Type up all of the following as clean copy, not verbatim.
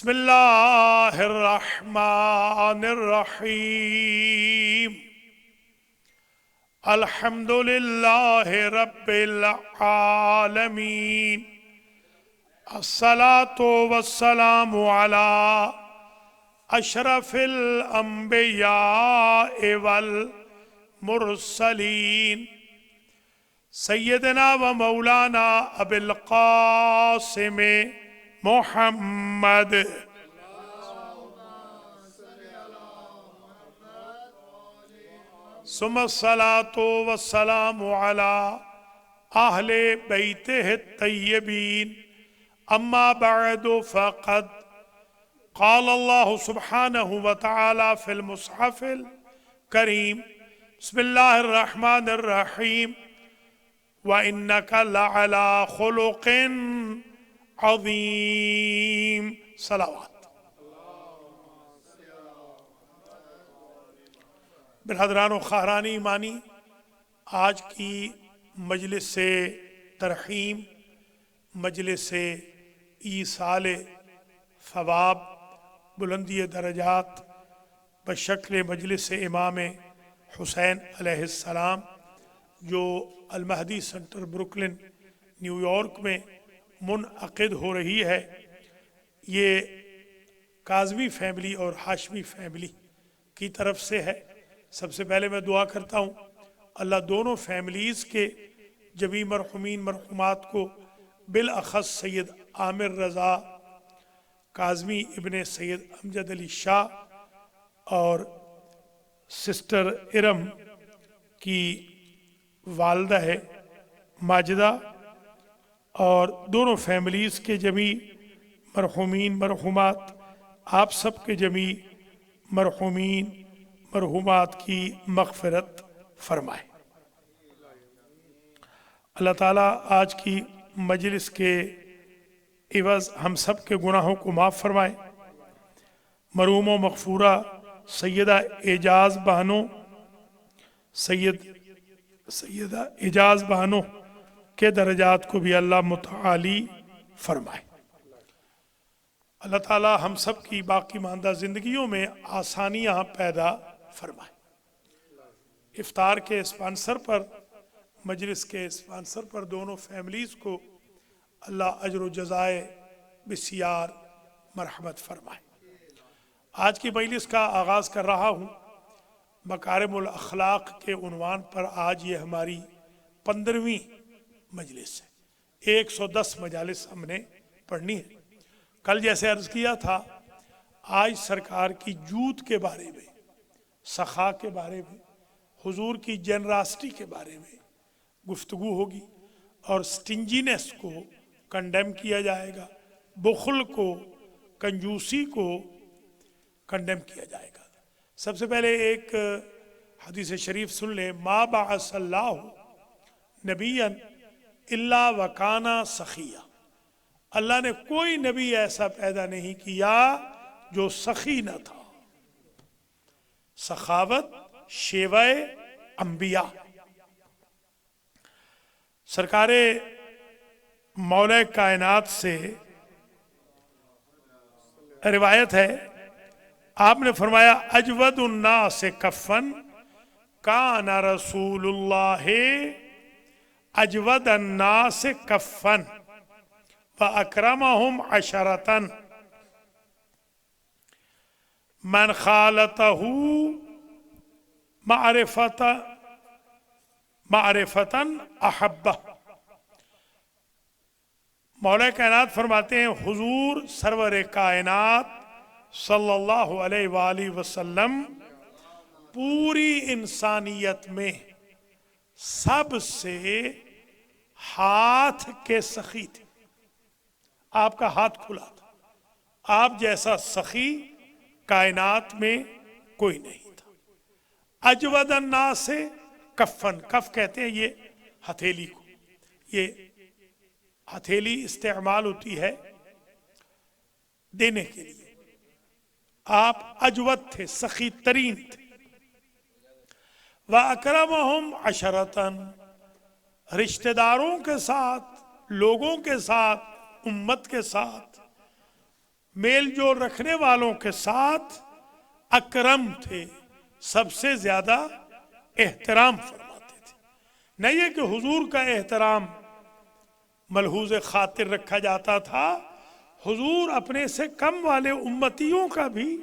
بسم اللہ الرحمن الرحیم الحمد للہ رب العالمین الصلاة والسلام علی اشرف الانبیاء والمرسلین سیدنا و مولانا ابی القاسم محمد ثم الصلاة والسلام على اہل بیتہ الطیبین اما بعد فقد قال اللہ سبحانہ وتعالی فی المصحف الکریم بسم اللہ الرحمن الرحیم وَإِنَّكَ لَعَلَى خُلُقٍ عظیم صلوات۔ برادران و خواہران ایمانی، آج کی مجلس سے ترحیم، مجلس سے ایصال ثواب، بلندی درجات بشکل مجلس امام حسین علیہ السلام جو المہدی سنٹر بروکلن نیو یارک میں منعقد ہو رہی ہے، یہ کاظمی فیملی اور ہاشمی فیملی کی طرف سے ہے۔ سب سے پہلے میں دعا کرتا ہوں اللہ دونوں فیملیز کے جمیع مرحومین مرحومات کو بالاخص سید عامر رضا کاظمی ابن سید امجد علی شاہ اور سسٹر ارم کی والدہ ہے ماجدہ اور دونوں فیملیز کے جمیع مرحومین مرحومات، آپ سب کے جمیع مرحومین مرحومات کی مغفرت فرمائے۔ اللہ تعالیٰ آج کی مجلس کے عوض ہم سب کے گناہوں کو معاف فرمائے۔ مرحوم و مغفورہ سیدہ اعجاز بانو سیدہ اعجاز بانو کے درجات کو بھی اللہ متعالی فرمائے۔ اللہ تعالی ہم سب کی باقی ماندہ زندگیوں میں آسانیاں پیدا فرمائے۔ افطار کے اسپانسر پر، مجلس کے اسپانسر پر دونوں فیملیز کو اللہ اجر و جزائے بسیار مرحمت فرمائے۔ آج کی مجلس کا آغاز کر رہا ہوں مکارم الاخلاق کے عنوان پر۔ آج یہ ہماری 15ویں مجلس ہے، 110 مجالس ہم نے پڑھنی ہے۔ کل جیسے عرض کیا تھا، آج سرکار کی جود کے بارے میں، سخا کے بارے میں، حضور کی جنراسٹی کے بارے میں گفتگو ہوگی، اور سٹنجینس کو کنڈیم کیا جائے گا، بخل کو، کنجوسی کو کنڈیم کیا جائے گا۔ سب سے پہلے ایک حدیث شریف سن لیں، ما بعث اللہ نبیا الا وکانا سخیا۔ اللہ نے کوئی نبی ایسا پیدا نہیں کیا جو سخی نہ تھا۔ سخاوت شیوہ انبیاء۔ سرکار مولا کائنات سے روایت ہے، آپ نے فرمایا اجود الناس کفن کان رسول اللہ اجود الناس کفن وَأَكْرَمَهُمْ عَشَرَةً مَنْ خَالَتَهُ مَعْرِفَةً أَحَبَّهُ۔ مولا کائنات فرماتے ہیں حضور سرور کائنات صلی اللہ علیہ وآلہ وسلم پوری انسانیت میں سب سے ہاتھ کے سخی تھے۔ آپ کا ہاتھ کھلا تھا، آپ جیسا سخی کائنات میں کوئی نہیں تھا۔ اجود الناس کفن، کف کہتے ہیں یہ ہتھیلی کو، یہ ہتھیلی استعمال ہوتی ہے دینے کے لیے۔ آپ اجود تھے، سخی ترین تھے۔ وَأَكْرَمَهُمْ عَشَرَةً، رشتہ داروں کے ساتھ، لوگوں کے ساتھ، امت کے ساتھ میل جول رکھنے والوں کے ساتھ اکرم تھے، سب سے زیادہ احترام فرماتے تھے۔ نہ یہ کہ حضور کا احترام ملحوظ خاطر رکھا جاتا تھا، حضور اپنے سے کم والے امتیوں کا بھی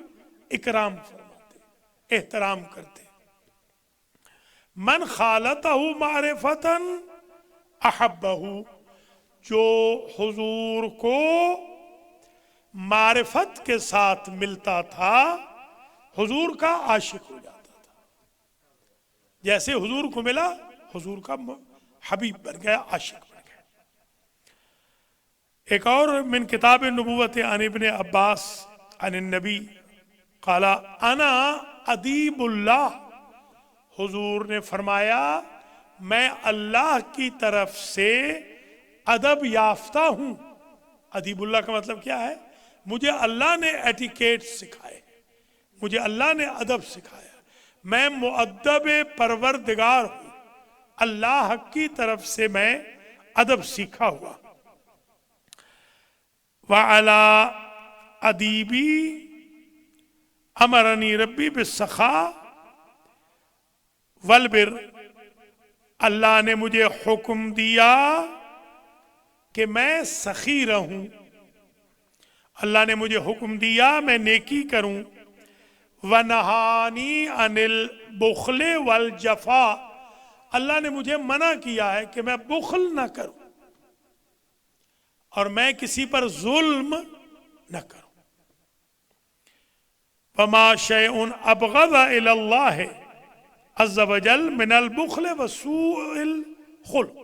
اکرام فرماتے، احترام کرتے۔ من خالطہ معرفتا احبہ، جو حضور کو معرفت کے ساتھ ملتا تھا حضور کا عاشق ہو جاتا تھا۔ جیسے حضور کو ملا حضور کا حبیب بن گیا، عاشق بن گیا۔ ایک اور من کتاب النبوت عن ابن عباس عن النبی قال انا ادیب اللہ، حضور نے فرمایا میں اللہ کی طرف سے ادب یافتہ ہوں۔ ادیب اللہ کا مطلب کیا ہے؟ مجھے اللہ نے ایٹیکیٹ سکھائے، مجھے اللہ نے ادب سکھایا، میں مؤدب پروردگار ہوں، اللہ کی طرف سے میں ادب سیکھا ہوا۔ وَعَلَىٰ أَدِيبِي أَمَرَنِي رَبِّي بِالسَّخَاءِ وَالْبِرِّ، اللہ نے مجھے حکم دیا کہ میں سخی رہوں، اللہ نے مجھے حکم دیا میں نیکی کروں۔ وَنَهَانِي عَنِ الْبُخْلِ وَالْجَفَاءِ، اللہ نے مجھے منع کیا ہے کہ میں بخل نہ کروں اور میں کسی پر ظلم نہ کروں۔ وَمَا شَيْءٌ أَبْغَضَ إِلَى اللَّهِ عَزَّ وَجَلَّ مِنَ الْبُخْلِ وَسُوءِ الْخُلُقِ،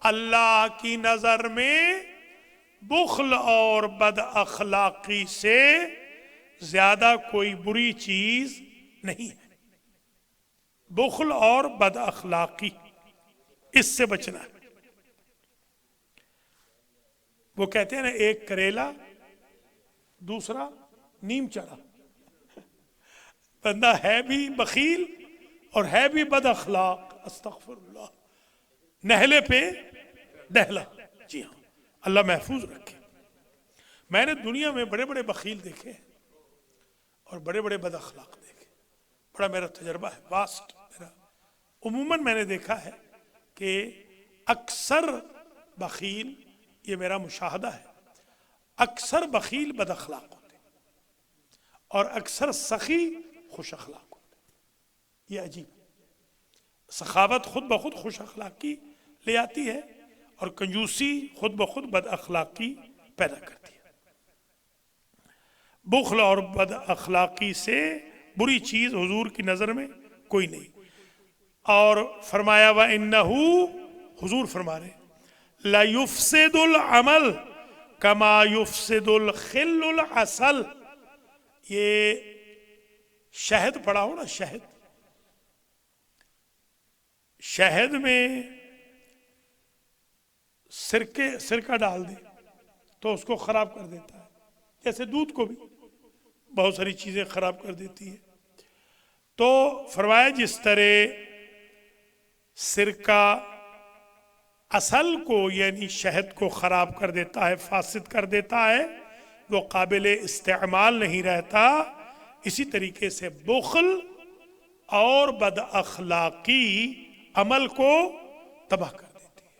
اللہ کی نظر میں بخل اور بد اخلاقی سے زیادہ کوئی بری چیز نہیں ہے۔ بخل اور بد اخلاقی، اس سے بچنا ہے۔ وہ کہتے ہیں نا ایک کریلا دوسرا نیم چڑھا، بندہ ہے بھی بخیل اور ہے بھی بد اخلاق، استغفر اللہ، نہلے پہ دہلا۔ جی ہاں، اللہ محفوظ رکھے۔ میں نے دنیا میں بڑے بڑے بخیل دیکھے ہیں اور بڑے بڑے بد اخلاق دیکھے، بڑا میرا تجربہ ہے، واسٹ میرا۔ عموماً میں نے دیکھا ہے کہ اکثر بخیل، یہ میرا مشاہدہ ہے، اکثر بخیل بد اخلاق ہوتے اور اکثر سخی خوش اخلاق ہوتے۔ یہ عجیب ہے، سخاوت خود بخود خوش اخلاقی لے آتی ہے اور کنجوسی خود بخود بد اخلاقی پیدا کرتی ہے۔ بخل اور بد اخلاقی سے بری چیز حضور کی نظر میں کوئی نہیں۔ اور فرمایا وَإِنَّهُ، حضور فرما رہے لَيُفْسِدُ الْعَمَلِ كَمَا يُفْسِدُ الْخِلُّ الْعَسَلِ، یہ شہد پڑا ہو نا، شہد، شہد میں سرکہ ڈال دے تو اس کو خراب کر دیتا ہے، جیسے دودھ کو بھی بہت ساری چیزیں خراب کر دیتی ہے۔ تو فرمایا جس طرح سرکہ اصل کو یعنی شہد کو خراب کر دیتا ہے، فاسد کر دیتا ہے، وہ قابل استعمال نہیں رہتا، اسی طریقے سے بخل اور بد اخلاقی عمل کو تباہ کر دیتی ہے،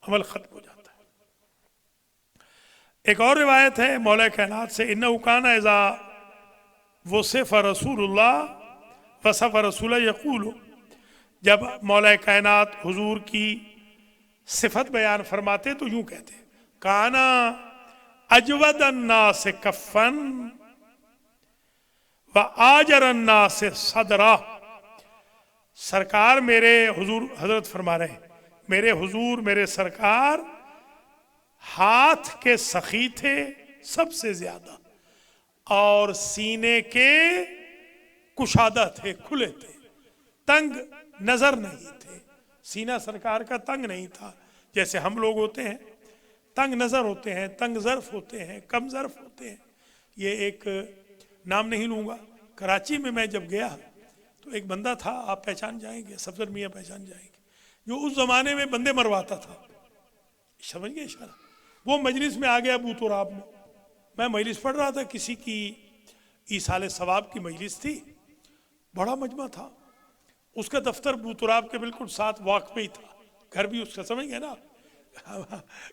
عمل ختم ہو جاتا ہے۔ ایک اور روایت ہے مولا کائنات سے، انہو کان اذا وصف رسول اللہ وصف رسول یقول، جب مولا کائنات حضور کی صفت بیان فرماتے تو یوں کہتے کانا اجود الناس کفن و آجر الناس صدرہ، سرکار میرے حضور حضرت فرما رہے ہیں، میرے حضور میرے سرکار ہاتھ کے سخی تھے سب سے زیادہ، اور سینے کے کشادہ تھے، کھلے تھے، تنگ نظر نہیں تھے۔ سینہ سرکار کا تنگ نہیں تھا جیسے ہم لوگ ہوتے ہیں، تنگ نظر ہوتے ہیں، تنگ ظرف ہوتے ہیں، کم ظرف ہوتے ہیں۔ یہ ایک نام نہیں لوں گا، کراچی میں میں جب گیا تو ایک بندہ تھا، آپ پہچان جائیں گے، سفدر میاں پہچان جائیں گے، جو اس زمانے میں بندے مرواتا تھا، سمجھ گئے اشارہ؟ وہ مجلس میں آ گیا ابو تراب میں، میں مجلس پڑھ رہا تھا، کسی کی ایصال ثواب کی مجلس تھی، بڑا مجمع تھا، اس کا دفتر بوتراب کے بالکل ساتھ واک پہ ہی تھا، گھر بھی اس کا، سمجھ گئے نا،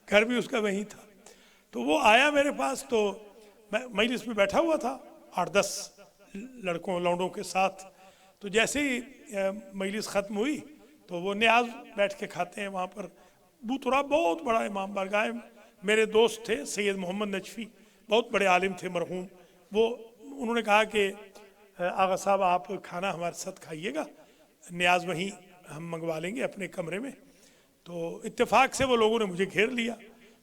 گھر بھی اس کا وہیں تھا۔ تو وہ آیا میرے پاس، تو میں مجلس میں بیٹھا ہوا تھا 8-10 لڑکوں لونڈوں کے ساتھ، تو جیسے ہی مجلس ختم ہوئی تو وہ نیاز بیٹھ کے کھاتے ہیں وہاں پر، بوتراب بہت بڑا امام بارگاہ، میرے دوست تھے سید محمد نجفی، بہت بڑے عالم تھے مرحوم، وہ انہوں نے کہا کہ آغا صاحب آپ کھانا ہمارے ساتھ کھائیے گا، نیاز وہیں ہم منگوا لیں گے اپنے کمرے میں۔ تو اتفاق سے وہ لوگوں نے مجھے گھیر لیا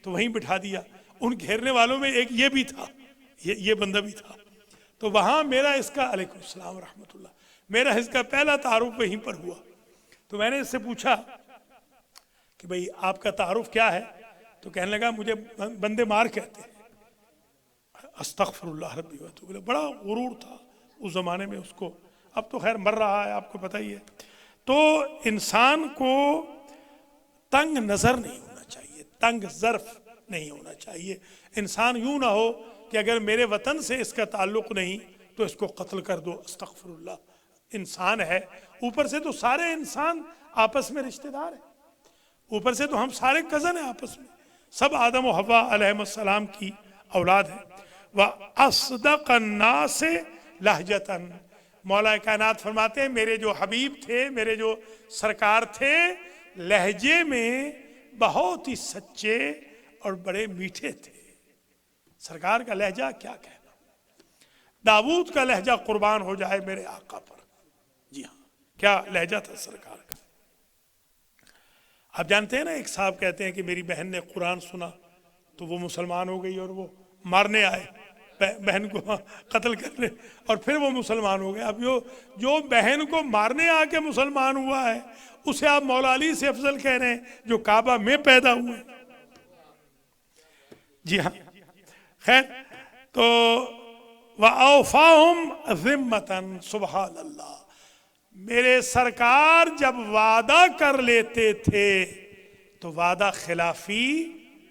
تو وہیں بٹھا دیا، ان گھیرنے والوں میں ایک یہ بھی تھا، یہ بندہ بھی تھا، تو وہاں میرا اس کا، علیکم السلام ورحمۃ اللہ، میرا اس کا پہلا تعارف وہیں پر ہوا۔ تو میں نے اس سے پوچھا کہ بھئی آپ کا تعارف کیا ہے؟ تو کہنے لگا مجھے بندے مار کہتے ہیں۔ استغفر اللہ ربی واتوب الیہ، بڑا غرور تھا اس زمانے میں اس کو، اب تو خیر مر رہا ہے، آپ کو پتہ ہی ہے۔ تو انسان کو تنگ نظر نہیں ہونا چاہیے، تنگ ظرف نہیں ہونا چاہیے، انسان یوں نہ ہو کہ اگر میرے وطن سے اس کا تعلق نہیں تو اس کو قتل کر دو، استغفر اللہ، انسان ہے، اوپر سے تو سارے انسان آپس میں رشتہ دار ہیں، اوپر سے تو ہم سارے کزن ہیں آپس میں، سب آدم و حوا علیہ السلام کی اولاد ہیں۔ وَأَصْدَقَ النَّاسِ لَهْجَةً، مولا کائنات فرماتے ہیں میرے جو حبیب تھے، میرے جو سرکار تھے، لہجے میں بہت ہی سچے اور بڑے میٹھے تھے۔ سرکار کا لہجہ کیا کہنا، داؤد کا لہجہ قربان ہو جائے میرے آقا پر، جی ہاں کیا لہجہ تھا سرکار کا۔ آپ جانتے ہیں نا، ایک صاحب کہتے ہیں کہ میری بہن نے قرآن سنا تو وہ مسلمان ہو گئی، اور وہ مارنے آئے بہن کو، قتل کرنے، اور پھر وہ مسلمان ہو گئے۔ اب جو بہن کو مارنے آ کے مسلمان ہوا ہے اسے آپ مولا علی سے افضل کہہ رہے ہیں جو کعبہ میں پیدا ہوئے۔ جی ہاں خیر، تو وَأَوْفَاهُمْ ذِمَّةً، سبحان اللہ، میرے سرکار جب وعدہ کر لیتے تھے تو وعدہ خلافی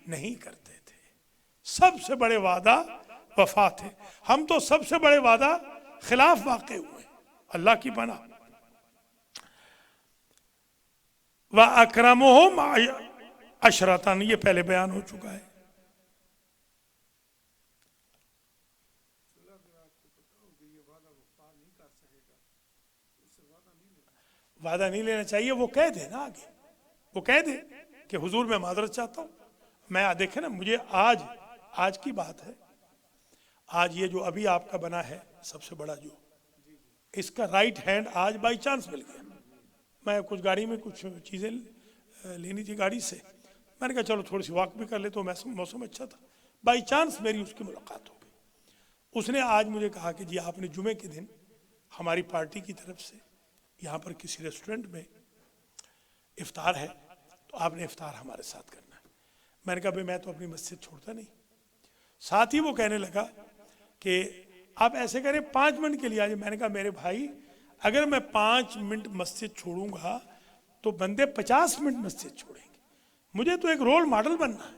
نہیں کرتے تھے، سب سے بڑے وعدہ وفا تھے، ہم تو سب سے بڑے وعدہ خلاف واقع ہوئے، اللہ کی پناہ۔ وَأَكْرَمُهُمْ عَشْرَةً، یہ پہلے بیان ہو چکا ہے۔ وعدہ نہیں لینا چاہیے، وہ کہہ دے نا آگے، وہ کہہ دے کہ حضور میں معذرت چاہتا ہوں، میں دیکھیں نا، مجھے آج کی بات ہے، آج یہ جو ابھی آپ کا بنا ہے سب سے بڑا، جو اس کا رائٹ ہینڈ آج بائی چانس مل گیا، میں کچھ گاڑی میں کچھ چیزیں لینی تھی گاڑی سے، میں نے کہا چلو تھوڑی سی واک بھی کر لے، تو موسم اچھا تھا، بائی چانس میری اس کی ملاقات ہو گئی۔ اس نے آج مجھے کہا کہ جی آپ نے جمعے کے دن ہماری پارٹی کی طرف سے یہاں پر کسی ریسٹورنٹ میں افطار ہے، تو آپ نے افطار ہمارے ساتھ کرنا ہے۔ میں نے کہا بھئی میں تو اپنی مسجد چھوڑتا نہیں۔ ساتھ ہی وہ کہنے لگا کہ آپ ایسے کریں 5 منٹ کے لیے آجائے۔ میں نے کہا میرے بھائی اگر میں 5 منٹ مسجد چھوڑوں گا تو بندے 50 منٹ مسجد چھوڑیں گے، مجھے تو ایک رول ماڈل بننا ہے،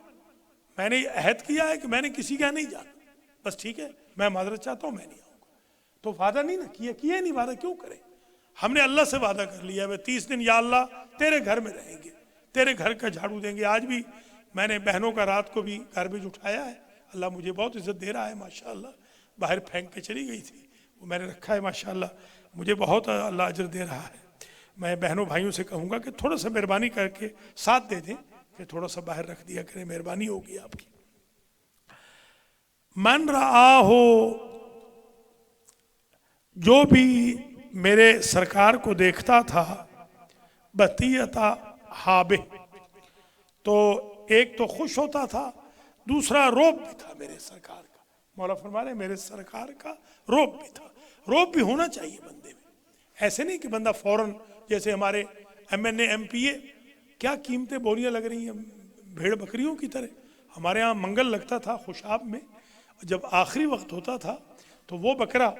میں نے عہد کیا ہے کہ میں نے کسی کا نہیں جانا، بس ٹھیک ہے میں معذرت چاہتا ہوں، میں نہیں آؤں گا۔ تو وعدہ نہیں نہ کیا نہیں، وعدہ کیوں کریں، ہم نے اللہ سے وعدہ کر لیا ہے 30 دن یا اللہ تیرے گھر میں رہیں گے، تیرے گھر کا جھاڑو دیں گے۔ آج بھی میں نے بہنوں کا رات کو بھی گاربیج اٹھایا ہے، اللہ مجھے بہت عزت دے رہا ہے ماشاءاللہ، باہر پھینک کے چلی گئی تھی، وہ میں نے رکھا ہے ماشاءاللہ، مجھے بہت اللہ اجر دے رہا ہے۔ میں بہنوں بھائیوں سے کہوں گا کہ تھوڑا سا مہربانی کر کے ساتھ دے دیں کہ تھوڑا سا باہر رکھ دیا کریں، مہربانی ہوگی آپ کی۔ من رہا ہو، جو بھی میرے سرکار کو دیکھتا تھا، بطیعتا حابہ، تو ایک تو خوش ہوتا تھا، دوسرا روب بھی تھا میرے سرکار کا۔ مولا فرما رہے میرے سرکار کا روب بھی تھا، روب بھی ہونا چاہیے بندے میں، ایسے نہیں کہ بندہ فوراً، جیسے ہمارے MNA MPA کیا قیمتیں بولیاں لگ رہی ہیں بھیڑ بکریوں کی طرح۔ ہمارے ہاں منگل لگتا تھا خوشاب میں، جب آخری وقت ہوتا تھا تو وہ بکرا،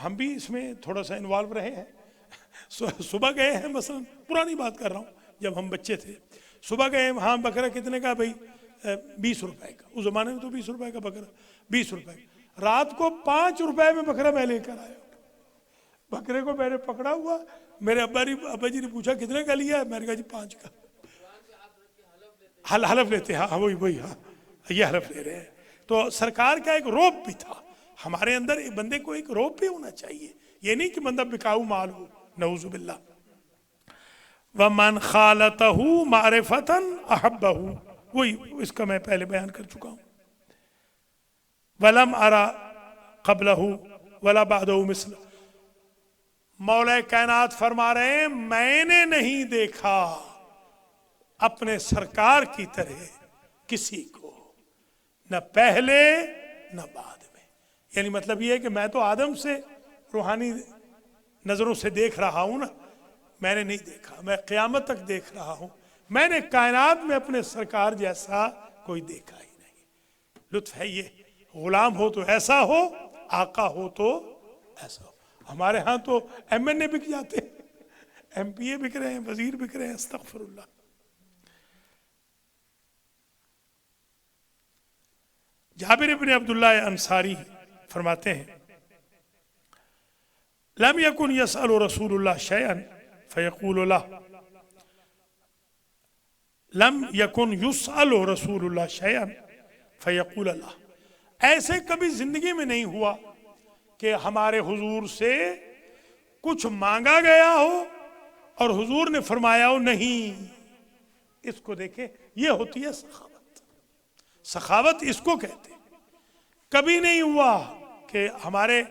ہم بھی اس میں تھوڑا سا انوالو رہے ہیں، صبح گئے ہیں، مثلا پرانی بات کر رہا ہوں، جب ہم بچے تھے، صبح گئے وہاں بکرا کتنے کا بھائی 20 روپے کا، اس زمانے میں تو 20 روپے کا بکرا، 20 روپے کا، رات کو 5 روپے میں بکرا میں لے کر آیا۔ بکرے کو میں نے پکڑا ہوا، میرے ابا جی نے پوچھا کتنے کا لیا ہے، میں نے کہا جی 5 کا۔ حلف لیتے، ہاں وہی ہاں یہ حلف لے رہے ہیں۔ تو سرکار کا ایک روب بھی تھا، ہمارے اندر ایک بندے کو ایک روب بھی ہونا چاہیے، یہ نہیں کہ بندہ بکاؤ مال ہو، نعوذ باللہ۔ وَمَنْ خَالَتَهُ مَعْرِفَةً أَحَبَّهُ، وہی اس کا میں پہلے بیان کر چکا ہوں۔ وَلَمْ أَرَ قَبْلَهُ وَلَا بَعْدَهُ مِثْلَهُ، مولا کائنات فرما رہے ہیں میں نے نہیں دیکھا اپنے سرکار کی طرح کسی کو، نہ پہلے نہ بعد میں۔ یعنی مطلب یہ ہے کہ میں تو آدم سے روحانی نظروں سے دیکھ رہا ہوں نا، میں نے نہیں دیکھا، میں قیامت تک دیکھ رہا ہوں، میں نے کائنات میں اپنے سرکار جیسا کوئی دیکھا ہی نہیں۔ لطف ہے یہ، غلام ہو تو ایسا ہو، آقا ہو تو ایسا ہو۔ ہمارے ہاں تو ایم این اے بک جاتے ہیں، ایم پی اے بک رہے ہیں، وزیر بک رہے ہیں، استغفر اللہ۔ جابر بن عبداللہ انصاری فرماتے ہیں لم یکن یسأل رسول اللہ شیئا فیقول له، لم یکن یسأل رسول اللہ شیئا فیقول له، ایسے کبھی زندگی میں نہیں ہوا کہ ہمارے حضور سے کچھ مانگا گیا ہو اور حضور نے فرمایا ہو نہیں۔ اس کو دیکھیں، یہ ہوتی ہے سخاوت، سخاوت اس کو کہتے ہیں۔ کبھی نہیں ہوا کہ ہمارے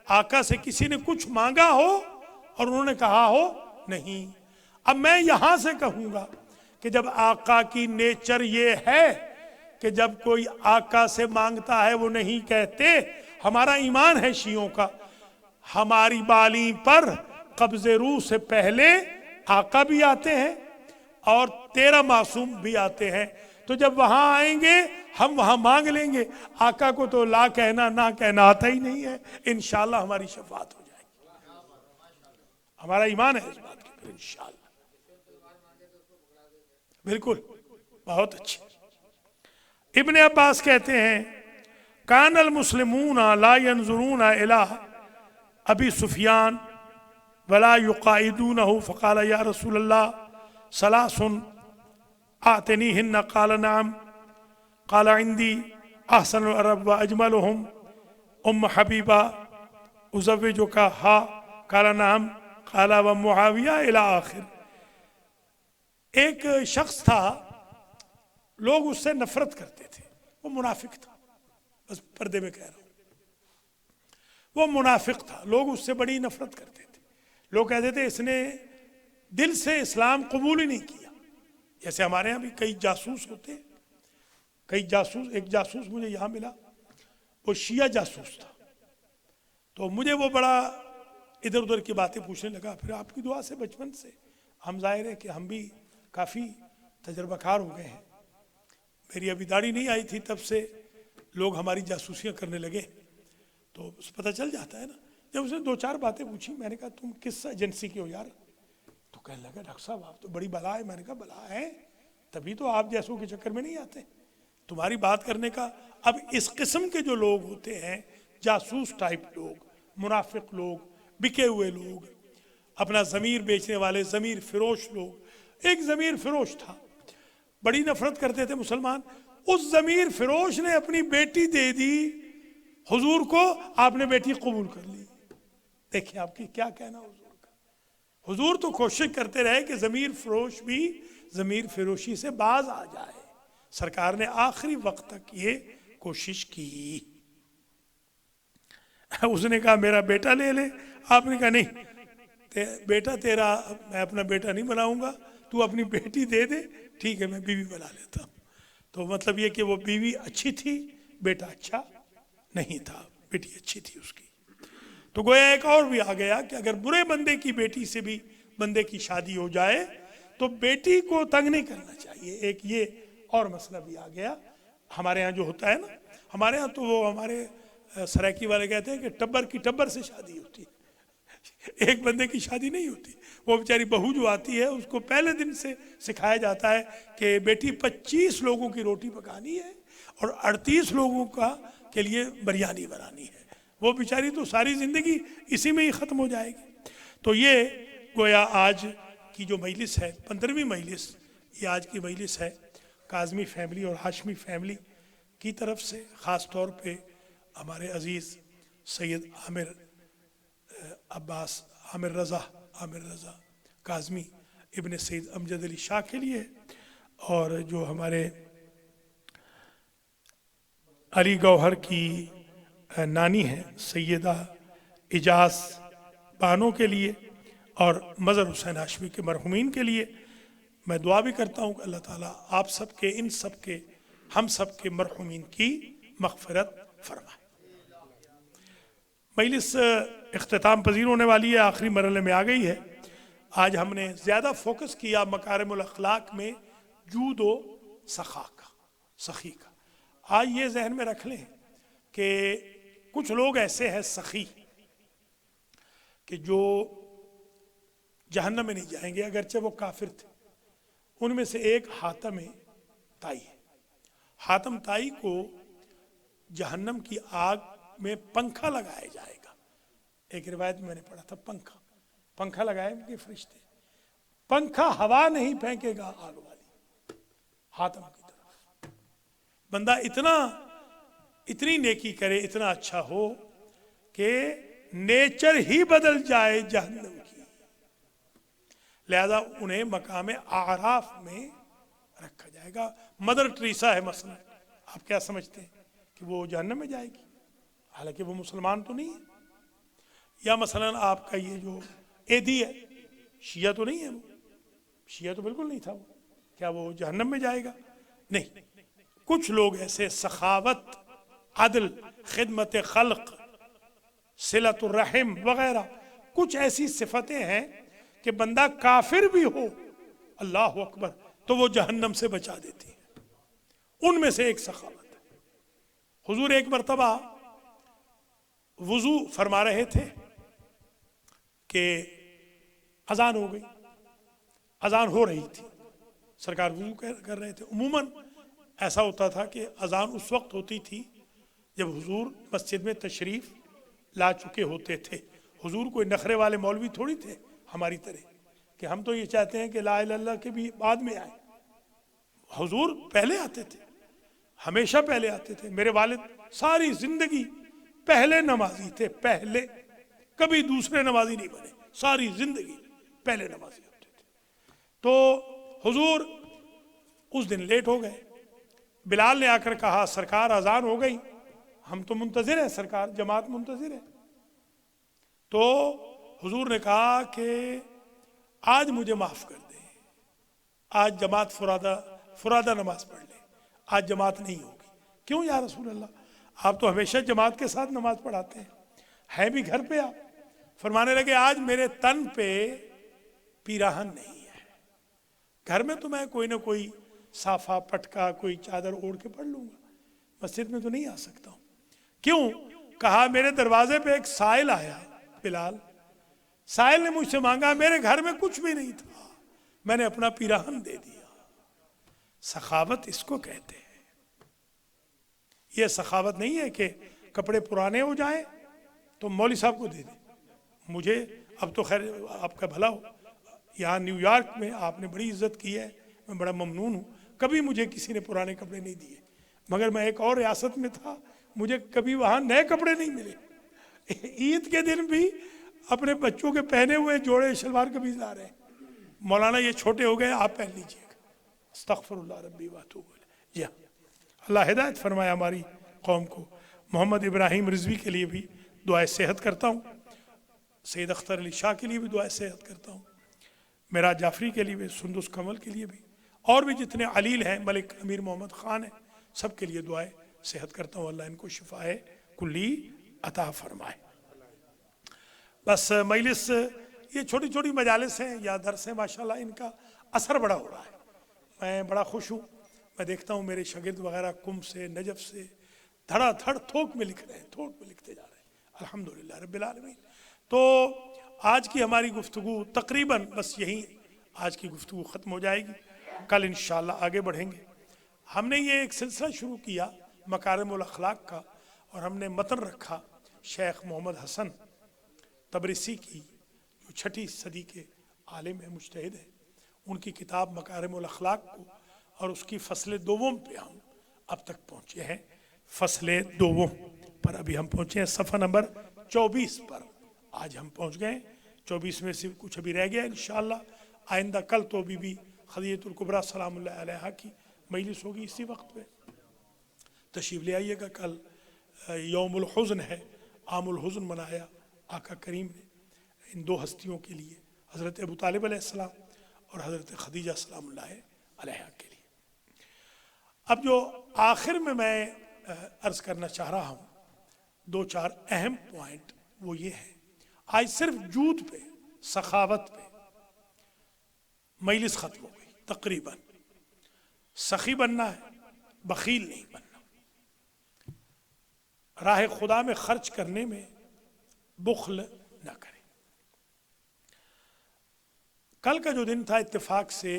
آقا سے کسی نے کچھ مانگا ہو اور انہوں نے کہا ہو نہیں۔ اب میں یہاں سے کہوں گا کہ جب آقا کی نیچر یہ ہے کہ جب کوئی آقا سے مانگتا ہے وہ نہیں کہتے، ہمارا ایمان ہے شیعوں کا، ہماری بالیں پر قبض روح سے پہلے آقا بھی آتے ہیں اور 13 معصوم بھی آتے ہیں، تو جب وہاں آئیں گے ہم وہاں مانگ لیں گے۔ آقا کو تو لا کہنا نہ کہنا آتا ہی نہیں ہے، انشاءاللہ ہماری شفاعت ہو جائے گی، ہمارا ایمان ہے اس بات کی، انشاءاللہ۔ بالکل، بہت اچھی۔ ابن عباس کہتے ہیں کان المسلمون لا ينظرون الى ابی سفیان ولا یقائدونه فقال یا رسول اللہ ثلاث اعطنیہن، قال نعم، قال عندي احسن العرب واجملهم حبیبہ ازوجک ہا، قال نعم، قال ومعاویہ الى آخر۔ ایک شخص تھا، لوگ اس سے نفرت کرتے تھے، وہ منافق تھا، بس پردے میں کہہ رہا ہوں، وہ منافق تھا، لوگ اس سے بڑی نفرت کرتے تھے، لوگ کہتے تھے اس نے دل سے اسلام قبول ہی نہیں کیا۔ جیسے ہمارے ہاں بھی کئی جاسوس ہوتے ہیں، کئی جاسوس، ایک جاسوس مجھے یہاں ملا، وہ شیعہ جاسوس تھا، تو مجھے وہ بڑا ادھر ادھر کی باتیں پوچھنے لگا۔ پھر آپ کی دعا سے بچپن سے ہم ظاہر ہے کہ ہم بھی کافی تجربہ کار ہو گئے ہیں، میری ابھی داڑھی نہیں آئی تھی تب سے لوگ ہماری جاسوسیاں کرنے لگے، تو پتہ چل جاتا ہے نا۔ جب اس نے 2-4 باتیں پوچھی، میں نے کہا تم کس ایجنسی کے ہو یار؟ تو کہنے لگا ڈاکٹر صاحب آپ تو بڑی بلا ہے۔ میں نے کہا بلا ہے تبھی تو آپ جیسوں کے چکر میں نہیں آتے، تمہاری بات کرنے کا۔ اب اس قسم کے جو لوگ ہوتے ہیں، جاسوس ٹائپ لوگ، منافق لوگ، بکے ہوئے لوگ، اپنا ضمیر بیچنے والے، ضمیر فروش لوگ۔ ایک ضمیر فروش تھا، بڑی نفرت کرتے تھے مسلمان، اس ضمیر فروش نے اپنی بیٹی دے دی حضور کو، آپ نے بیٹی قبول کر لی۔ دیکھیں آپ کی کیا کہنا حضور کا۔ حضور تو کوشش کرتے رہے کہ ضمیر فروش بھی ضمیر فروشی سے باز آ جائے، سرکار نے آخری وقت تک یہ کوشش کی۔ اس نے کہا میرا بیٹا لے لے، آپ نے کہا نہیں بیٹا تیرا میں اپنا بیٹا نہیں بناؤں گا، تو اپنی بیٹی دے دے، ٹھیک ہے میں بیوی بنا لیتا ہوں۔ تو مطلب یہ کہ وہ بیوی اچھی تھی، بیٹا اچھا نہیں تھا، بیٹی اچھی تھی اس کی۔ تو گویا ایک اور بھی آ گیا کہ اگر برے بندے کی بیٹی سے بھی بندے کی شادی ہو جائے تو بیٹی کو تنگ نہیں کرنا چاہیے، ایک یہ اور مسئلہ بھی آ گیا۔ ہمارے ہاں جو ہوتا ہے نا، ہمارے ہاں تو وہ ہمارے سرائکی والے کہتے ہیں کہ ٹبر کی ٹبر سے شادی ہوتی ہے، ایک بندے کی شادی نہیں ہوتی. وہ بیچاری بہو جو آتی ہے اس کو پہلے دن سے سکھایا جاتا ہے کہ بیٹی 25 لوگوں کی روٹی پکانی ہے اور 38 لوگوں کے لیے بریانی بنانی ہے. وہ بیچاری تو ساری زندگی اسی میں ہی ختم ہو جائے گی. تو یہ گویا آج کی جو مجلس ہے 15ویں مجلس، یہ آج کی مجلس ہے کاظمی فیملی اور ہاشمی فیملی کی طرف سے، خاص طور پہ ہمارے عزیز سید عامر رضا کاظمی ابن سید امجد علی شاہ کے لیے، اور جو ہمارے علی گوہر کی نانی ہیں سیدہ اجاز بانو کے لیے، اور مظہر حسین ہاشمی کے مرحومین کے لیے میں دعا بھی کرتا ہوں کہ اللہ تعالیٰ آپ سب کے، ان سب کے، ہم سب کے مرحومین کی مغفرت فرمائے. مجلس اختتام پذیر ہونے والی ہے، آخری مرحلے میں آ گئی ہے. آج ہم نے زیادہ فوکس کیا مکارم الاخلاق میں جود و سخی کا. آج یہ ذہن میں رکھ لیں کہ کچھ لوگ ایسے ہیں سخی کہ جو جہنم میں نہیں جائیں گے اگرچہ وہ کافر تھے. ان میں سے ایک حاتم طائی ہے. حاتم طائی کو جہنم کی آگ میں پنکھا لگایا جائے گا. ایک روایت میں نے پڑھا تھا پنکھا لگائے گے فرشتے، پنکھا ہوا نہیں پھینکے گا آگ والی حاتم کی طرف. بندہ اتنی نیکی کرے، اتنا اچھا ہو کہ نیچر ہی بدل جائے جہنم کی، لہذا انہیں مقام اعراف میں رکھا جائے گا. مدر ٹریسا ہے مثلا، آپ کیا سمجھتے ہیں کہ وہ جہنم میں جائے گی؟ حالانکہ وہ مسلمان تو نہیں ہے. یا مثلا آپ کا یہ جو ایدی ہے، شیعہ تو نہیں ہے، وہ شیعہ تو بالکل نہیں تھا، وہ کیا وہ جہنم میں جائے گا؟ نہیں. کچھ لوگ ایسے سخاوت، عدل، خدمت خلق، صلۃ الرحم وغیرہ کچھ ایسی صفتیں ہیں کہ بندہ کافر بھی ہو اللہ اکبر تو وہ جہنم سے بچا دیتی ہے. ان میں سے ایک سخاوت ہے. حضور ایک مرتبہ وضو فرما رہے تھے کہ اذان ہو گئی، اذان ہو رہی تھی، سرکار وضو کر رہے تھے. عموماً ایسا ہوتا تھا کہ اذان اس وقت ہوتی تھی جب حضور مسجد میں تشریف لا چکے ہوتے تھے. حضور کوئی نخرے والے مولوی تھوڑی تھے ہماری طرح کہ ہم تو یہ چاہتے ہیں کہ لا الہ الا اللہ کے بھی بعد میں آئے. حضور پہلے آتے تھے، ہمیشہ پہلے آتے تھے. میرے والد ساری زندگی پہلے نمازی تھے، پہلے کبھی دوسرے نمازی نہیں بنے، ساری زندگی پہلے نمازی ہوتے تھے. تو حضور اس دن لیٹ ہو گئے. بلال نے آ کر کہا سرکار اذان ہو گئی، ہم تو منتظر ہیں سرکار، جماعت منتظر ہے. تو حضور نے کہا کہ آج مجھے معاف کر دیں، آج جماعت فرادہ نماز پڑھ لیں، آج جماعت نہیں ہوگی. کیوں یا رسول اللہ؟ آپ تو ہمیشہ جماعت کے ساتھ نماز پڑھاتے ہیں بھی گھر پہ. آپ فرمانے لگے آج میرے تن پہ پیراہن نہیں ہے، گھر میں تو میں کوئی نہ کوئی صافہ پٹکا کوئی چادر اوڑھ کے پڑھ لوں گا، مسجد میں تو نہیں آ سکتا ہوں. کیوں؟ کہا میرے دروازے پہ ایک سائل آیا بلال، سائل نے مجھ سے مانگا، میرے گھر میں کچھ بھی نہیں تھا، میں نے اپنا پیراہن دے دیا. سخاوت اس کو کہتے ہیں. یہ سخاوت نہیں ہے کہ کپڑے پرانے ہو جائیں تو مولوی صاحب کو دے دیں. مجھے اب تو خیر آپ کا بھلا ہو، یہاں نیو یارک میں آپ نے بڑی عزت کی ہے، میں بڑا ممنون ہوں. کبھی مجھے کسی نے پرانے کپڑے نہیں دیے، مگر میں ایک اور ریاست میں تھا، مجھے کبھی وہاں نئے کپڑے نہیں ملے. عید کے دن بھی اپنے بچوں کے پہنے ہوئے جوڑے شلوار قمیض لا رہے ہیں، مولانا یہ چھوٹے ہو گئے آپ پہن لیجئے گا. استغفر اللہ ربی واتوب الیہ. جی ہاں، اللہ ہدایت فرمائے ہماری قوم کو. محمد ابراہیم رضوی کے لیے بھی دعائے صحت کرتا ہوں، سید اختر علی شاہ کے لیے بھی دعائے صحت کرتا ہوں، میراج جعفری کے لیے بھی، سندس کمل کے لیے بھی، اور بھی جتنے علیل ہیں، ملک امیر محمد خان ہیں، سب کے لیے دعائے صحت کرتا ہوں. اللہ ان کو شفائے کلی عطا فرمائے. بس مجلس یہ چھوٹی چھوٹی مجالس ہیں یا درس ہیں، ماشاءاللہ ان کا اثر بڑا ہو رہا ہے. میں بڑا خوش ہوں، میں دیکھتا ہوں میرے شاگرد وغیرہ کم سے نجف سے دھڑا دھڑ تھوک میں لکھ رہے ہیں، تھوک میں لکھتے جا رہے ہیں، الحمدللہ رب العالمین. تو آج کی ہماری گفتگو تقریباً بس یہیں آج کی گفتگو ختم ہو جائے گی. کل انشاءاللہ آگے بڑھیں گے. ہم نے یہ ایک سلسلہ شروع کیا مکارم الاخلاق کا، اور ہم نے متن رکھا شیخ محمد حسن تبریسی کی، جو 6 صدی کے عالم ہیں، مجتہد ہیں. ان کی کتاب مکارم الاخلاق کو، اور اس کی فصل دوم پہ ہم اب تک پہنچے ہیں. فصل دوم پر ابھی ہم پہنچے ہیں صفحہ نمبر 24 پر. آج ہم پہنچ گئے 24 میں سے کچھ ابھی رہ گیا. انشاءاللہ آئندہ کل تو بھی خدیجۃ الکبریٰ سلام اللہ علیہا کی مجلس ہوگی اسی وقت پہ. تشریف لے آئیے گا. کل یوم الحزن ہے، عام الحزن منایا آقا کریم نے ان 2 ہستیوں کے لیے، حضرت ابو طالب علیہ السلام اور حضرت خدیجہ سلام اللہ علیہا کے لیے. اب جو آخر میں عرض کرنا چاہ رہا ہوں 2-4 اہم پوائنٹ، وہ یہ ہے. آج صرف جود پہ، سخاوت پہ مجلس ختم ہو گئی تقریباً. سخی بننا ہے، بخیل نہیں بننا. راہ خدا میں خرچ کرنے میں بخل نہ کریں. کل کا جو دن تھا اتفاق سے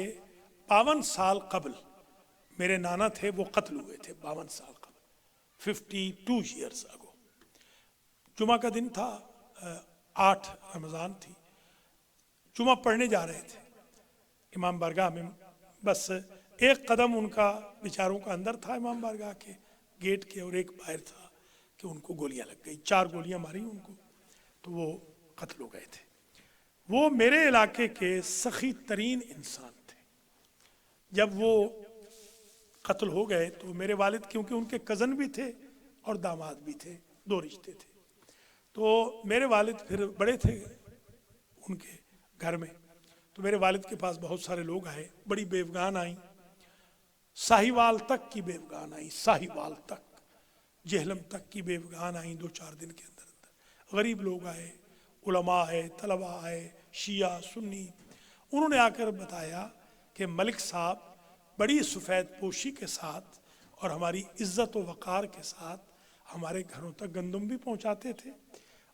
52 سال قبل میرے نانا تھے، وہ قتل ہوئے تھے 52 سال قبل، 52 years ago. جمعہ کا دن تھا، 8 رمضان تھی. جمعہ پڑھنے جا رہے تھے امام بارگاہ میں. بس ایک قدم ان کا بیچاروں کا اندر تھا امام بارگاہ کے گیٹ کے، اور ایک باہر تھا کہ ان کو گولیاں لگ گئی. 4 گولیاں ماری ان کو، تو وہ قتل ہو گئے تھے. وہ میرے علاقے کے سخی ترین انسان تھے. جب وہ قتل ہو گئے تو میرے والد، کیونکہ ان کے کزن بھی تھے اور داماد بھی تھے، 2 رشتے تھے، تو میرے والد پھر بڑے تھے ان کے گھر میں. تو میرے والد کے پاس بہت سارے لوگ آئے، بڑی بیوگان آئیں، ساہیوال تک کی بیوگان آئیں، ساہیوال تک، جہلم تک کی بیوگان آئیں 2-4 دن کے اندر اندر. غریب لوگ آئے، علماء آئے، طلباء آئے، شیعہ سنی. انہوں نے آ کر بتایا کہ ملک صاحب بڑی سفید پوشی کے ساتھ اور ہماری عزت و وقار کے ساتھ ہمارے گھروں تک گندم بھی پہنچاتے تھے،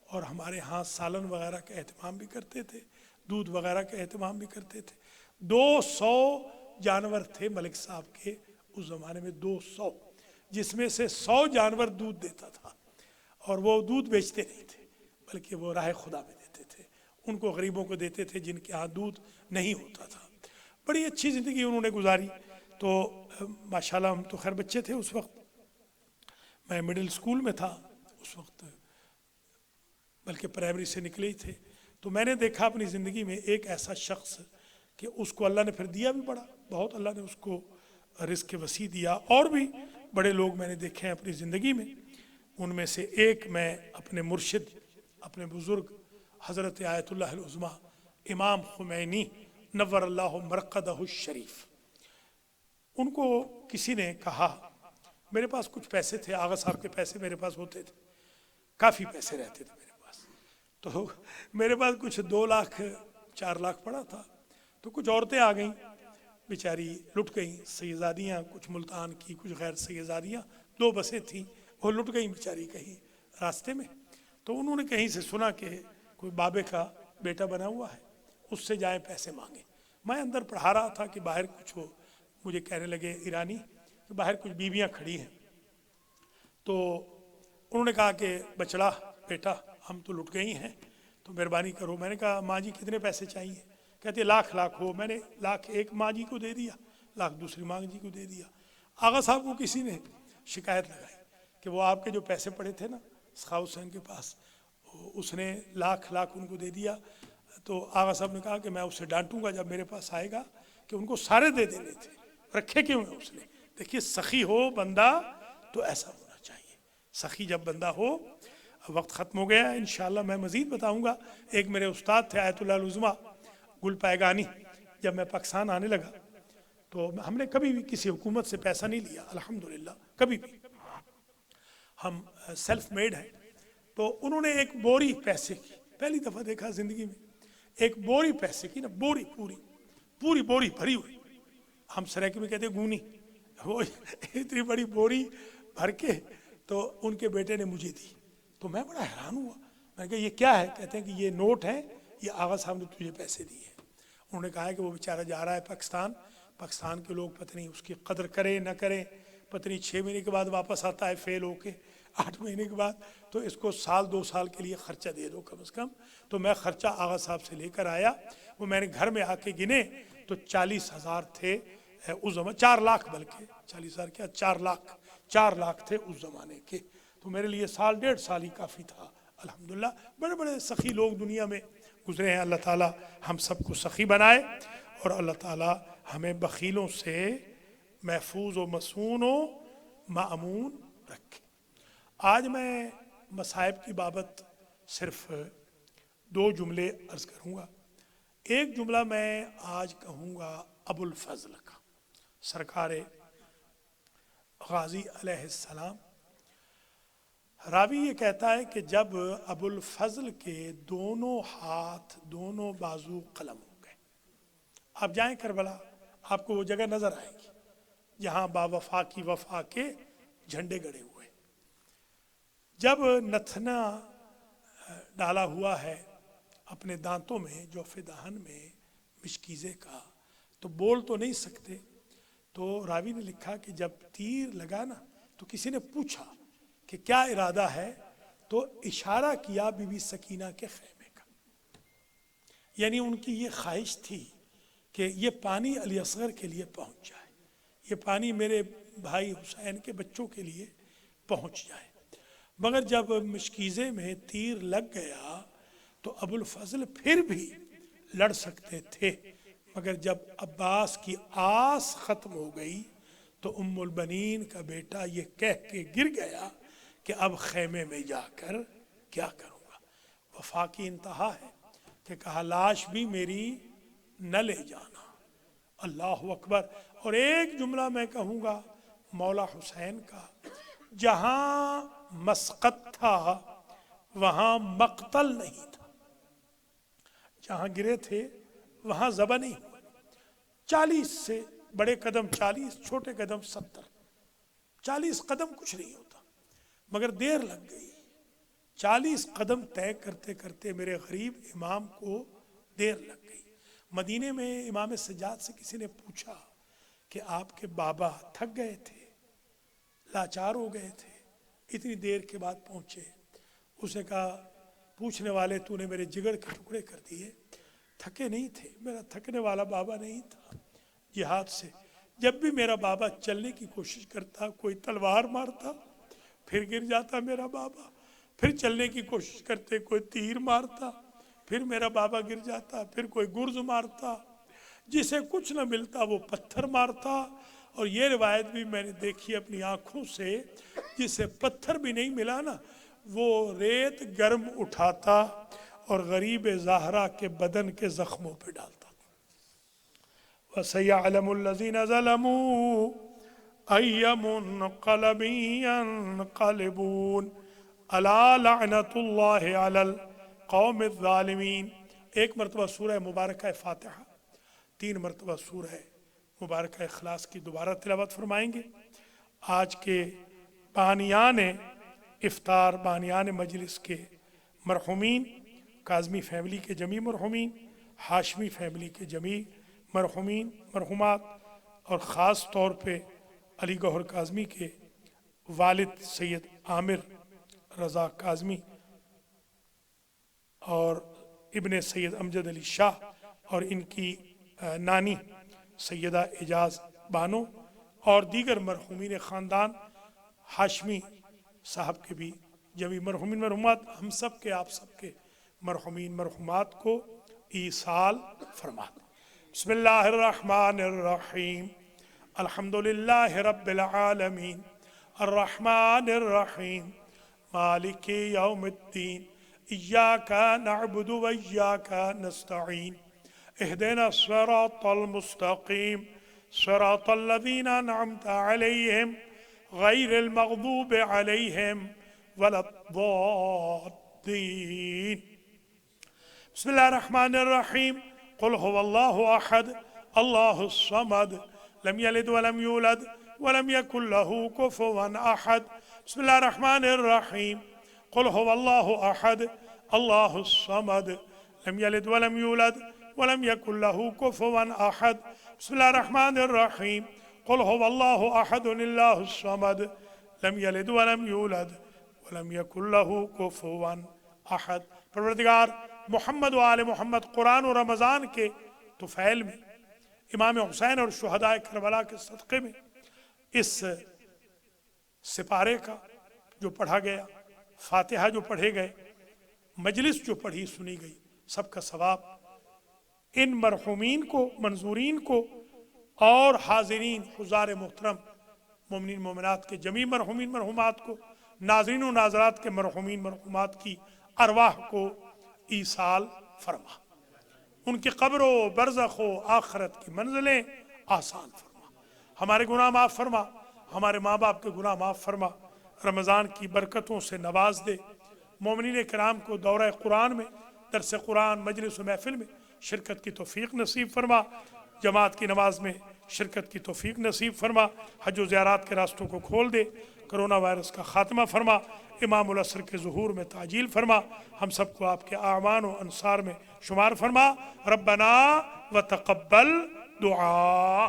اور ہمارے ہاں سالن وغیرہ کا اہتمام بھی کرتے تھے، دودھ وغیرہ کا اہتمام بھی کرتے تھے. 200 جانور تھے ملک صاحب کے اس زمانے میں، 200، جس میں سے 100 جانور دودھ دیتا تھا. اور وہ دودھ بیچتے نہیں تھے، بلکہ وہ راہ خدا میں دیتے تھے. ان کو غریبوں کو دیتے تھے جن کے ہاں دودھ نہیں ہوتا تھا. بڑی اچھی زندگی انہوں نے گزاری. تو ماشاءاللہ ہم تو خیر بچے تھے اس وقت، میں مڈل سکول میں تھا اس وقت، بلکہ پرائمری سے نکلے ہی تھے. تو میں نے دیکھا اپنی زندگی میں ایک ایسا شخص کہ اس کو اللہ نے پھر دیا بھی بڑا بہت، اللہ نے اس کو رزق وسیع دیا. اور بھی بڑے لوگ میں نے دیکھے ہیں اپنی زندگی میں. ان میں سے ایک میں اپنے مرشد، اپنے بزرگ حضرت آیت اللہ العظمیٰ امام خمینی نور اللہ مرقدہ الشریف، ان کو کسی نے کہا، میرے پاس کچھ پیسے تھے، آغا صاحب کے پیسے میرے پاس ہوتے تھے، کافی پیسے رہتے تھے میرے پاس. تو میرے پاس کچھ 2 لاکھ 4 لاکھ پڑا تھا. تو کچھ عورتیں آ گئیں بیچاری، لٹ گئیں. سیدزادیاں، کچھ ملتان کی، کچھ غیر سیدزادیاں، 2 بسیں تھیں، وہ لٹ گئیں بیچاری کہیں راستے میں. تو انہوں نے کہیں سے سنا کہ کوئی بابے کا بیٹا بنا ہوا ہے، اس سے جائیں پیسے مانگیں. میں اندر پڑھا رہا تھا کہ باہر کچھ ہو، مجھے کہنے لگے ایرانی کہ باہر کچھ بیویاں کھڑی ہیں. تو انہوں نے کہا کہ بچڑا بیٹا، ہم تو لٹ گئی ہیں، تو مہربانی کرو. میں نے کہا ماں جی کتنے پیسے چاہیے؟ کہتے لاکھ ہو. میں نے لاکھ ایک ماں جی کو دے دیا، لاکھ دوسری ماں جی کو دے دیا. آغا صاحب کو کسی نے شکایت لگائی کہ وہ آپ کے جو پیسے پڑے تھے نا سخاوت حسین کے پاس، اس نے لاکھ ان کو دے دیا. تو آغا صاحب نے کہا کہ میں اسے ڈانٹوں گا جب میرے پاس آئے گا کہ ان کو سارے دے دینے تھے، رکھے کیوں ہیں اس نے. دیکھیے سخی ہو بندہ تو ایسا ہونا چاہیے. سخی جب بندہ ہو. وقت ختم ہو گیا، انشاءاللہ میں مزید بتاؤں گا. ایک میرے استاد تھے آیت اللہ العظمیٰ گل پائگانی. جب میں پاکستان آنے لگا تو ہم نے کبھی بھی کسی حکومت سے پیسہ نہیں لیا الحمدللہ، کبھی بھی، ہم سیلف میڈ ہیں. تو انہوں نے ایک بوری پیسے کی، پہلی دفعہ دیکھا زندگی میں، ایک بوری پیسے کی نا، بوری پوری بوری بھری ہوئی، ہم سریکی میں کہتے ہیں گونی، وہ اتنی بڑی بوری بھر کے تو ان کے بیٹے نے مجھے دی. تو میں بڑا حیران ہوا. میں نے کہا یہ کیا ہے؟ کہتے ہیں کہ یہ نوٹ ہیں، یہ آغا صاحب نے تجھے پیسے دیے ہیں۔ انہوں نے کہا ہے کہ وہ بیچارہ جا رہا ہے پاکستان کے لوگ پتہ نہیں اس کی قدر کریں نہ کریں، پتہ نہیں 6 مہینے کے بعد واپس آتا ہے فیل ہو کے، 8 مہینے کے بعد، تو اس کو سال 2 سال کے لیے خرچہ دے دو کم از کم۔ تو میں خرچہ آغا صاحب سے لے کر آیا، وہ میں نے گھر میں آ کے گنے تو 40,000 تھے اس زمان، 4 لاکھ، بلکہ 40,000 کیا، 4 لاکھ تھے اس زمانے کے۔ تو میرے لیے سال 1.5 سال ہی کافی تھا الحمدللہ۔ بڑے بڑے سخی لوگ دنیا میں گزرے ہیں، اللہ تعالیٰ ہم سب کو سخی بنائے، اور اللہ تعالیٰ ہمیں بخیلوں سے محفوظ و مصون و مأمون رکھے۔ آج میں مصائب کی بابت صرف 2 جملے عرض کروں گا۔ ایک جملہ میں آج کہوں گا ابو الفضل کا، سرکار غازی علیہ السلام۔ راوی یہ کہتا ہے کہ جب ابو الفضل کے دونوں ہاتھ، دونوں بازو قلم ہو گئے، آپ جائیں کربلا، آپ کو وہ جگہ نظر آئے گی جہاں با وفا کی وفا کے جھنڈے گڑے ہوئے، جب نتنا ڈالا ہوا ہے اپنے دانتوں میں، جوف دہن میں مشکیزے کا، تو بول تو نہیں سکتے۔ تو راوی نے لکھا کہ جب تیر لگا نا تو کسی نے پوچھا کہ کیا ارادہ ہے، تو اشارہ کیا بی بی سکینہ کے خیمے کا، یعنی ان کی یہ خواہش تھی کہ یہ پانی علی اصغر کے لیے پہنچ جائے، یہ پانی میرے بھائی حسین کے بچوں کے لیے پہنچ جائے۔ مگر جب مشکیزے میں تیر لگ گیا تو ابو الفضل پھر بھی لڑ سکتے تھے، مگر جب عباس کی آس ختم ہو گئی تو ام البنین کا بیٹا یہ کہہ کے گر گیا کہ اب خیمے میں جا کر کیا کروں گا۔ وفا کی انتہا ہے کہ کہا لاش بھی میری نہ لے جانا، اللہ اکبر۔ اور ایک جملہ میں کہوں گا مولا حسین کا، جہاں مسقط تھا وہاں مقتل نہیں تھا، جہاں گرے تھے وہاں ذبح نہیں ہوئے۔ 40 سے بڑے قدم 40، چھوٹے قدم 70، 40 قدم کچھ نہیں ہوتا، مگر دیر لگ گئی۔ 40 قدم طے کرتے کرتے میرے غریب امام کو دیر لگ گئی۔ مدینے میں امام سجاد سے کسی نے پوچھا کہ آپ کے بابا تھک گئے تھے، لاچار ہو گئے تھے، اتنی دیر کے بعد پہنچے؟ اس نے کہا پوچھنے والے تو نے میرے جگر کے ٹکڑے کر دیے، تھکے نہیں تھے، میرا تھکنے والا بابا نہیں تھا۔ جہاد سے جب بھی میرا بابا چلنے کی کوشش کرتا، کوئی تلوار مارتا، پھر گر جاتا میرا بابا، پھر چلنے کی کوشش کرتے، کوئی تیر مارتا، پھر میرا بابا گر جاتا، پھر کوئی گرز مارتا، جسے کچھ نہ ملتا وہ پتھر مارتا۔ اور یہ روایت بھی میں نے دیکھی اپنی آنکھوں سے، جسے پتھر بھی نہیں ملا نا، وہ ریت گرم اٹھاتا اور غریب زہرا کے بدن کے زخموں پہ ڈالتا۔ وَسَيَعْلَمُ الَّذِينَ ظَلَمُوا أَيَّ مُنْقَلَبٍ يَنْقَلِبُونَ أَلَا لَعْنَةُ اللَّهِ عَلَى الْقَوْمِ الظَّالِمِينَ۔ ایک مرتبہ سورہ مبارکہ فاتحہ، 3 مرتبہ سورہ مبارکہ اخلاص کی دوبارہ تلاوت فرمائیں گے۔ آج کے بانیان افطار، بانیان مجلس کے مرحومین، کاظمی فیملی کے جمیع مرحومین، ہاشمی فیملی کے جمیع مرحومین مرحومات، اور خاص طور پہ علی گوہر کاظمی کے والد سید عامر رضا کاظمی اور ابن سید امجد علی شاہ، اور ان کی نانی سیدہ اعجاز بانو، اور دیگر مرحومین خاندان ہاشمی صاحب کے بھی جمیع مرحومین مرحومات، ہم سب کے، آپ سب کے مرحومین مرحومات کو ایصال فرما دیں۔ بسم اللہ الرحمن الرحیم، الحمدللہ رب العالمین، الرحمن الرحیم، مالک یوم الدین، ایاک نعبد و ایاک نستعین، اہدنا الصراط المستقیم، صراط الذین انعمت علیہم غیر المغضوب علیہم ولا الضالین۔ بسم اللہ الرحمن الرحیم، قل هو اللہ احد اللہ الصمد لم یلد ولم یولد ولم یکن له کفوا احد۔ بسم اللہ الرحمن الرحیم، قل هو اللہ احد اللہ الصمد لم يلد ولم يولد ولم يكن له كفوا أحد بسم الله الرحمن الرحيم قل هو الله أحد الله الصمد لم يلد ولم يولد ولم يكن له كفوا أحد۔ پروردگار محمد و آل محمد قرآن و رمضان کے طفیل میں امام حسین اور شہداء کربلا کے صدقے میں اس سپارے کا جو پڑھا گیا، فاتحہ جو پڑھے گئے، مجلس جو پڑھی سنی گئی، سب کا ثواب ان مرحومین کو، منظورین کو اور حاضرین حضار محترم مومنین مومنات کے جمیع مرحومین مرحومات کو، ناظرین و ناظرات کے مرحومین مرحومات کی ارواح کو ایصال فرما، ان کی قبر و برزخ و آخرت کی منزلیں آسان فرما، ہمارے گناہ معاف فرما، ہمارے ماں باپ کے گناہ معاف فرما، رمضان کی برکتوں سے نواز دے، مومنین کرام کو دورہ قرآن میں، درس قرآن، مجلس و محفل میں شرکت کی توفیق نصیب فرما، جماعت کی نماز میں شرکت کی توفیق نصیب فرما، حج و زیارات کے راستوں کو کھول دے، کرونا وائرس کا خاتمہ فرما، امام العصر کے ظہور میں تعجیل فرما، ہم سب کو آپ کے اعوان و انصار میں شمار فرما۔ ربنا وتقبل دعا۔